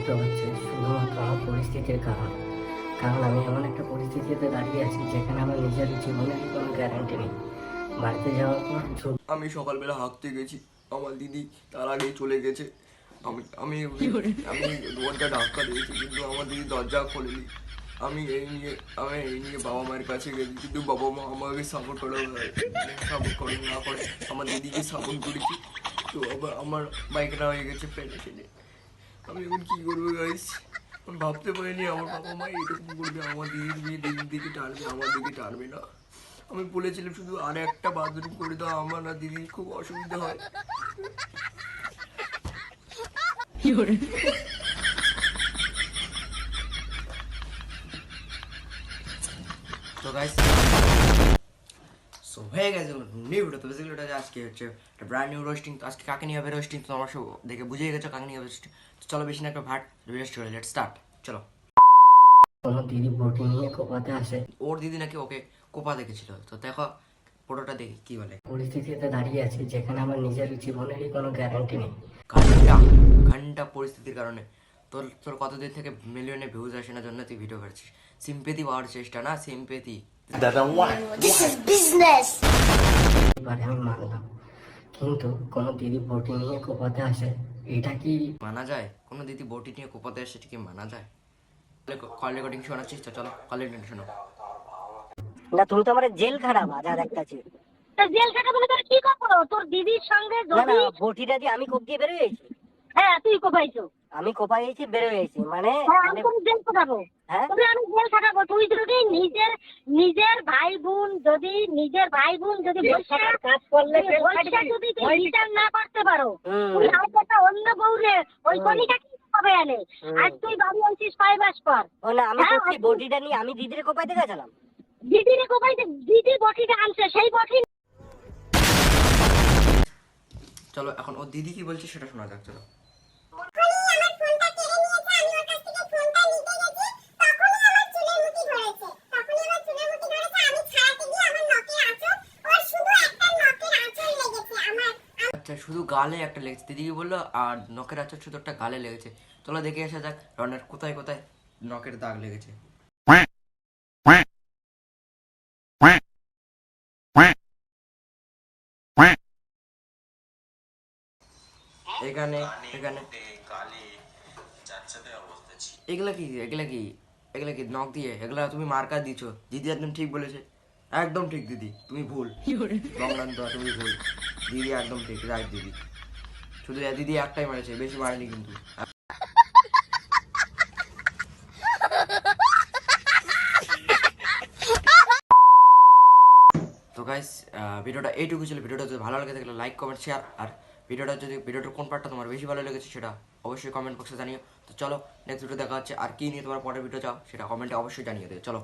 কষ্ট হচ্ছে শুধুমাত্র আমার পরিস্থিতির কারণ আমি এমন একটা পরিস্থিতিতে দাঁড়িয়ে আছি যেখানে আমার নিজের জীবনেরই কোনো গ্যারান্টি নেই। বাড়িতে যাওয়ার পর আমি সকালবেলা হাঁকতে গেছি, আমার দিদি তার আগেই চলে গেছে। আমি আমি আমি দরজা ধাক্কা দিয়েছি, কিন্তু আমার দিদি দরজা খোলেনি। আমি এই নিয়ে বাবা মায়ের কাছে গেছি, কিন্তু বাবা মা আমাকে সাপোর্ট করে না করে আমার দিদিকে সাপোর্ট করেছি। তো আবার আমার বাইকটা হয়ে গেছে ফেলে ফেলে। আমি এখন কী করবো গাইস? আমি ভাবতে পারিনি আমার বাবা মা এরকম করবে, আমার দিদির বিয়ে দিদির দিকে টানবে, আমার দিকে টানবে না। আমি বলেছিলাম শুধু আর একটা বাথরুম করে দাও, আমার না দিদির খুব অসুবিধা হয়। তো গাইস, সো হয়ে গেছে নিউ ভিডিও। তো বেসিক্যালি ওটা আজকে হচ্ছে একটা ব্র্যান্ড নিউ রোস্টিং। তো আজকে কাকে নিয়ে হবে রোস্টিং তো আমার সব দেখে বুঝেই গেছো কাকে নিয়ে হবে রোস্টিং। তো চলো বেশি না একটা ভাট ভিডিও স্টার্ট, লেটস স্টার্ট। চলো। কোনো দিদি বটি নিয়ে কোপাতে আসে। ওর দিদি নাকি ওকে কোপা দেখেছিল, তো দেখো ফটোটা দেখি কি বলে। পরিস্থিতিতে দাঁড়িয়ে আছি যেখানে আমার নিজের জীবনেরই কোনো গ্যারান্টি নেই। ঘন্টা ঘন্টা পরিস্থিতির কারণে তোর তোর কতদিন থেকে মিলিয়নে ভিউজ আসে না জন্য তুই ভিডিও করছিস। সিম্পেথি পাওয়ার চেষ্টা না, সিম্পেথি। এবারে আমি মানলাম, কিন্তু কোনো দিদি বটি নিয়ে কোপাতে আসে, এটা কি মানা যায়? কোনো দিদি বটি নিয়ে কোপাতে আসে, সেটা কি মানা যায়? কল রেকর্ডিং শোনাচ্ছিস তো চলো কল রেকর্ডিং শোনো। না? তুমি তো আমার জেল খারাপ আজাদ একটা ছিল। জেল থেকে বলে তোর কি করবো? তোর দিদির সঙ্গে না না, যদি বটিটা দিয়ে আমি কোপ দিয়ে বেরোয় গেছি। হ্যাঁ তুই কোপাইছো। আমি কোপাই গেছি, বেরোয় গেছি মানে হ্যাঁ আমি তোর জেল খাটাবো। হ্যাঁ তবে আমি জেল খাটাবো। তুই যদি নিজের ভাই বোন যদি কাজ করলে যদি তুই বিচার না করতে পারো, তুই আজ একটা অন্য বউরে ওই কলিটা কি হবে আনে? আজ তুই বাড়ি আনছিস 5 মাস পর। ও না, আমি হ্যাঁ, সত্যি বটিটা নিয়ে আমি দিদিরে কোপাইতে গেছিলাম। দিদিরে কোপাইতে দিদি বটিটা আনছে, সেই বটি চলো এখন ও দিদি কি বলছে সেটা শোনা যাক। চলো। আচ্ছা শুধু গালে একটা লেগেছে, দিদিকে বললো, আর নখের আচ্ছা শুধু একটা গালে লেগেছে। চলো দেখে আসা যাক রনের কোথায় কোথায় নখের দাগ লেগেছে। এখানে এখানে এগুলা কি এগুলা কি এগুলা কি নখ দিয়ে? এগুলা তুমি মার্কা দিছো। দিদি একদম ঠিক বলেছে, একদম ঠিক দিদি, তুমি ভুল। গঙ্গান্ত তুমি ভুল, দিদি একদম ঠিক, রাইট দিদি। শুধু দিদি একটাই মারেছে, বেশি মারেনি কিন্তু। তো গাইস ভিডিওটা এইটুকু ছিল। ভিডিওটা যদি ভালো লাগে থাকলে লাইক কমেন্ট শেয়ার, আর ভিডিওটার কোন পার্টটা তোমার বেশি ভালো লেগেছে সেটা অবশ্যই কমেন্ট বক্সে জানিও। তো চলো নেক্সট ভিডিও দেখা হচ্ছে। আর কি নিয়ে তোমার পরের ভিডিও চাও সেটা কমেন্টে অবশ্যই জানিয়ে দেবে। চলো।